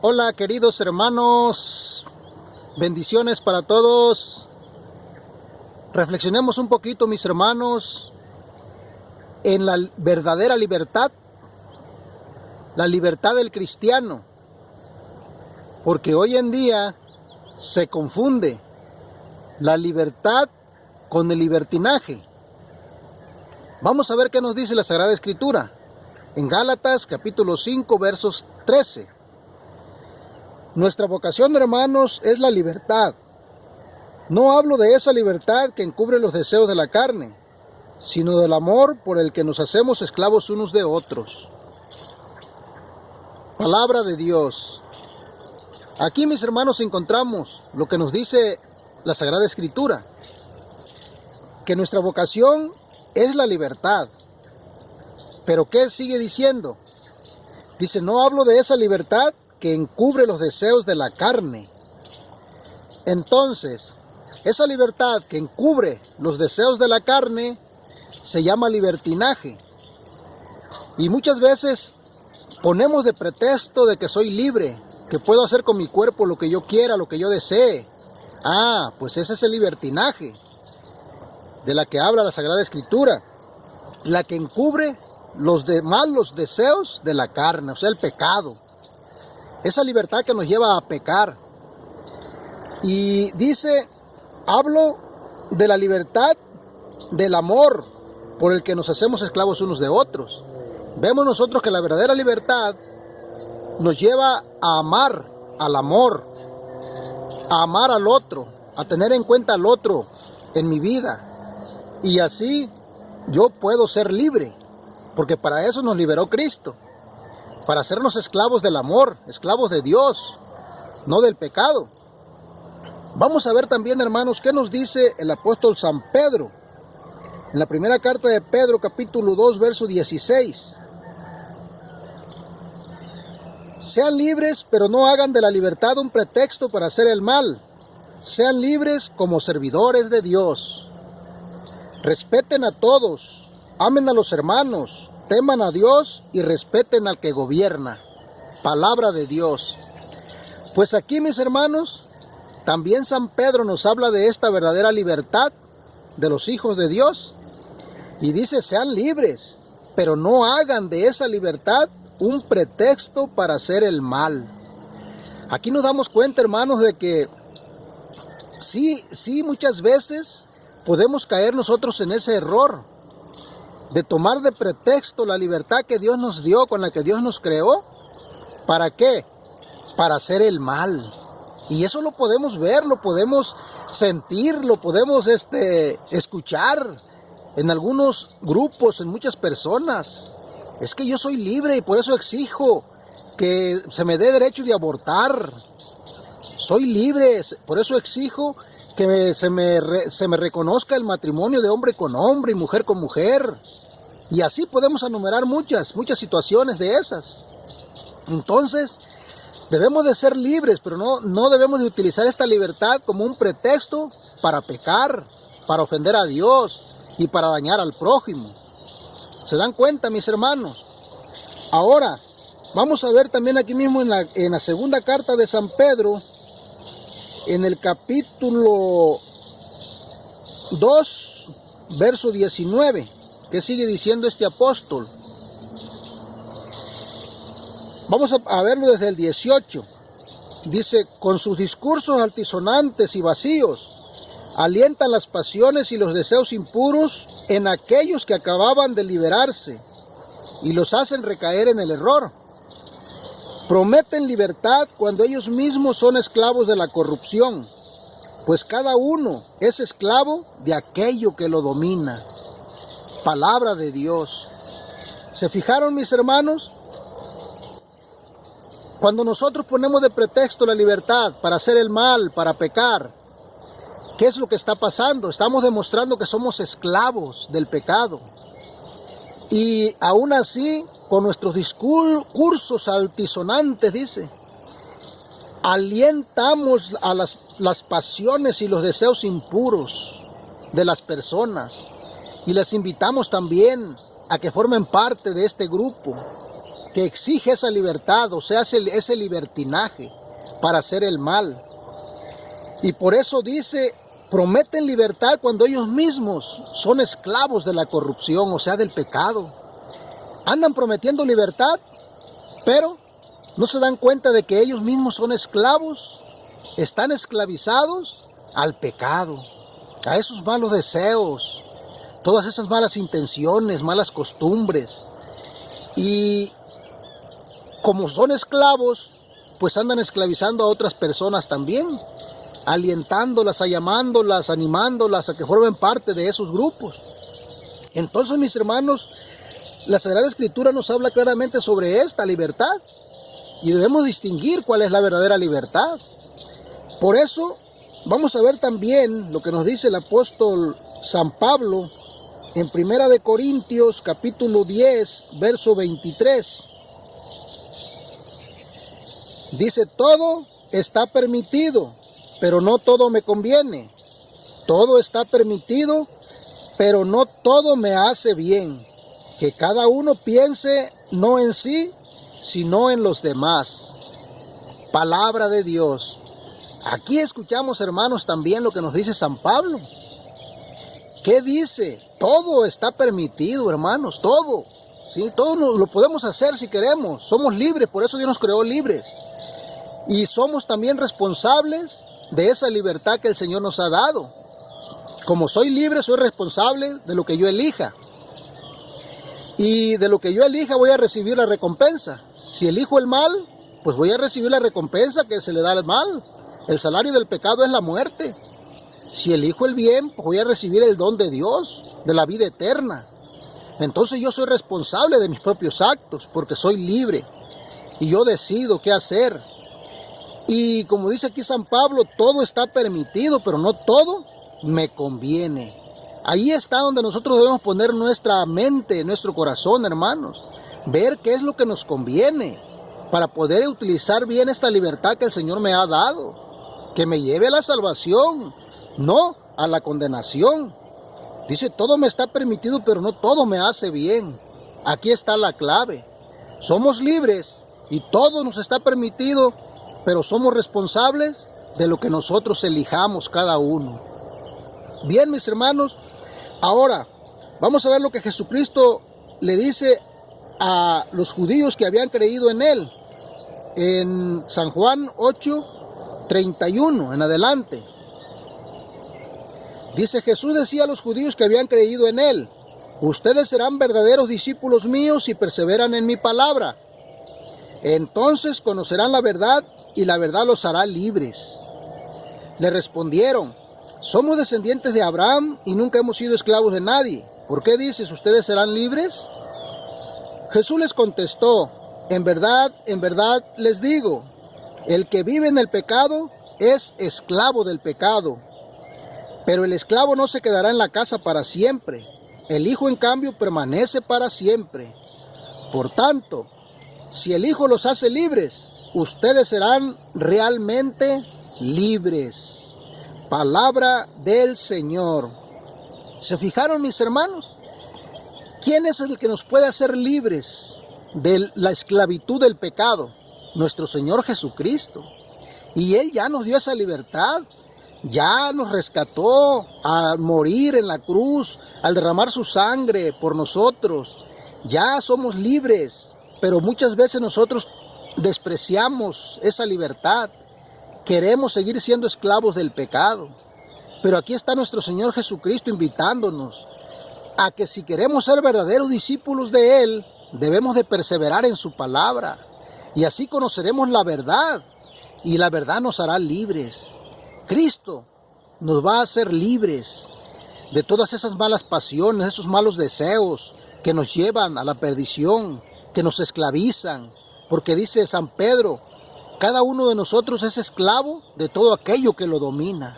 Hola queridos hermanos, bendiciones para todos. Reflexionemos un poquito, mis hermanos, en la verdadera libertad, la libertad del cristiano, porque hoy en día se confunde la libertad con el libertinaje. Vamos a ver qué nos dice la Sagrada Escritura en Gálatas capítulo 5 versos 13. Nuestra vocación, hermanos, es la libertad. No hablo de esa libertad que encubre los deseos de la carne, sino del amor por el que nos hacemos esclavos unos de otros. Palabra de Dios. Aquí, mis hermanos, encontramos lo que nos dice la Sagrada Escritura, que nuestra vocación es la libertad. Pero ¿qué sigue diciendo? Dice, no hablo de esa libertad que encubre los deseos de la carne. Entonces, esa libertad que encubre los deseos de la carne se llama libertinaje. Y muchas veces ponemos de pretexto de que soy libre, que puedo hacer con mi cuerpo lo que yo quiera, lo que yo desee. Pues ese es el libertinaje de la que habla la Sagrada Escritura, la que encubre los malos deseos de la carne, o sea, el pecado. Esa libertad que nos lleva a pecar. Y dice, hablo de la libertad del amor por el que nos hacemos esclavos unos de otros. Vemos nosotros que la verdadera libertad nos lleva a amar al amor, a amar al otro, a tener en cuenta al otro en mi vida. Y así yo puedo ser libre, porque para eso nos liberó Cristo. Para hacernos esclavos del amor, esclavos de Dios, no del pecado. Vamos a ver también, hermanos, qué nos dice el apóstol San Pedro. En la primera carta de Pedro, capítulo 2, verso 16. Sean libres, pero no hagan de la libertad un pretexto para hacer el mal. Sean libres como servidores de Dios. Respeten a todos, amen a los hermanos, teman a Dios y respeten al que gobierna. Palabra de Dios. Pues aquí, mis hermanos, también San Pedro nos habla de esta verdadera libertad de los hijos de Dios. Y dice, sean libres, pero no hagan de esa libertad un pretexto para hacer el mal. Aquí nos damos cuenta, hermanos, de que sí, muchas veces podemos caer nosotros en ese error de tomar de pretexto la libertad que Dios nos dio, con la que Dios nos creó. ¿Para qué? Para hacer el mal. Y eso lo podemos ver, lo podemos sentir, lo podemos escuchar en algunos grupos, en muchas personas. Es que yo soy libre y por eso exijo que se me dé derecho de abortar. Soy libre, por eso exijo que se me reconozca el matrimonio de hombre con hombre y mujer con mujer. Y así podemos enumerar muchas situaciones de esas. Entonces, debemos de ser libres, pero no debemos de utilizar esta libertad como un pretexto para pecar, para ofender a Dios y para dañar al prójimo. ¿Se dan cuenta, mis hermanos? Ahora, vamos a ver también aquí mismo en la segunda carta de San Pedro, en el capítulo 2, verso 19. ¿Qué sigue diciendo este apóstol? Vamos a verlo desde el 18. Dice, con sus discursos altisonantes y vacíos, alientan las pasiones y los deseos impuros en aquellos que acababan de liberarse y los hacen recaer en el error. Prometen libertad cuando ellos mismos son esclavos de la corrupción, pues cada uno es esclavo de aquello que lo domina. Palabra de Dios. ¿Se fijaron, mis hermanos? Cuando nosotros ponemos de pretexto la libertad para hacer el mal, para pecar, ¿qué es lo que está pasando? Estamos demostrando que somos esclavos del pecado. Y aún así, con nuestros discursos altisonantes, dice, alientamos a las pasiones y los deseos impuros de las personas. Y les invitamos también a que formen parte de este grupo. que exige esa libertad, o sea, ese libertinaje para hacer el mal. Y por eso dice, prometen libertad cuando ellos mismos son esclavos de la corrupción, o sea, del pecado. Andan prometiendo libertad, pero no se dan cuenta de que ellos mismos son esclavos, están esclavizados al pecado, a esos malos deseos, todas esas malas intenciones, malas costumbres. Y como son esclavos, pues andan esclavizando a otras personas también, alientándolas, llamándolas, animándolas a que formen parte de esos grupos. Entonces, mis hermanos, la Sagrada Escritura nos habla claramente sobre esta libertad y debemos distinguir cuál es la verdadera libertad. Por eso, vamos a ver también lo que nos dice el apóstol San Pablo en 1 de Corintios capítulo 10, verso 23. Dice, todo está permitido, pero no todo me conviene. Todo está permitido, pero no todo me hace bien. Que cada uno piense no en sí, sino en los demás. Palabra de Dios. Aquí escuchamos, hermanos, también lo que nos dice San Pablo. ¿Qué dice? Todo está permitido, hermanos, todo. ¿Sí? Todo lo podemos hacer si queremos. Somos libres, por eso Dios nos creó libres. Y somos también responsables de esa libertad que el Señor nos ha dado. Como soy libre, soy responsable de lo que yo elija. Y de lo que yo elija voy a recibir la recompensa. Si elijo el mal, pues voy a recibir la recompensa que se le da al mal. El salario del pecado es la muerte. Si elijo el bien, pues voy a recibir el don de Dios, de la vida eterna. Entonces yo soy responsable de mis propios actos, porque soy libre. Y yo decido qué hacer. Y como dice aquí San Pablo, todo está permitido, pero no todo me conviene. Ahí está donde nosotros debemos poner nuestra mente, nuestro corazón, hermanos. Ver qué es lo que nos conviene para poder utilizar bien esta libertad que el Señor me ha dado. Que me lleve a la salvación, no a la condenación. Dice, todo me está permitido, pero no todo me hace bien. Aquí está la clave. Somos libres y todo nos está permitido, pero somos responsables de lo que nosotros elijamos cada uno. Bien, mis hermanos, ahora vamos a ver lo que Jesucristo le dice a los judíos que habían creído en Él. En San Juan 8:31 en adelante. Dice, Jesús decía a los judíos que habían creído en Él, ustedes serán verdaderos discípulos míos si perseveran en mi palabra. Entonces conocerán la verdad y la verdad los hará libres. Le respondieron, somos descendientes de Abraham y nunca hemos sido esclavos de nadie. ¿Por qué dices, ustedes serán libres? Jesús les contestó, en verdad les digo, el que vive en el pecado es esclavo del pecado. Pero el esclavo no se quedará en la casa para siempre. El Hijo, en cambio, permanece para siempre. Por tanto, si el Hijo los hace libres, ustedes serán realmente libres. Palabra del Señor. ¿Se fijaron, mis hermanos? ¿Quién es el que nos puede hacer libres de la esclavitud del pecado? Nuestro Señor Jesucristo. Y Él ya nos dio esa libertad. Ya nos rescató al morir en la cruz, al derramar su sangre por nosotros. Ya somos libres. Pero muchas veces nosotros despreciamos esa libertad. Queremos seguir siendo esclavos del pecado. Pero aquí está nuestro Señor Jesucristo invitándonos a que si queremos ser verdaderos discípulos de Él, debemos de perseverar en su palabra. Y así conoceremos la verdad. Y la verdad nos hará libres. Cristo nos va a hacer libres de todas esas malas pasiones, esos malos deseos que nos llevan a la perdición, que nos esclavizan, porque dice San Pedro, cada uno de nosotros es esclavo de todo aquello que lo domina.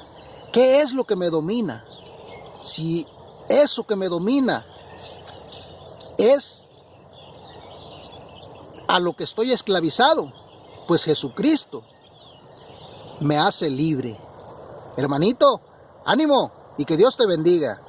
¿Qué es lo que me domina? Si eso que me domina es a lo que estoy esclavizado, pues Jesucristo me hace libre. Hermanito, ánimo y que Dios te bendiga.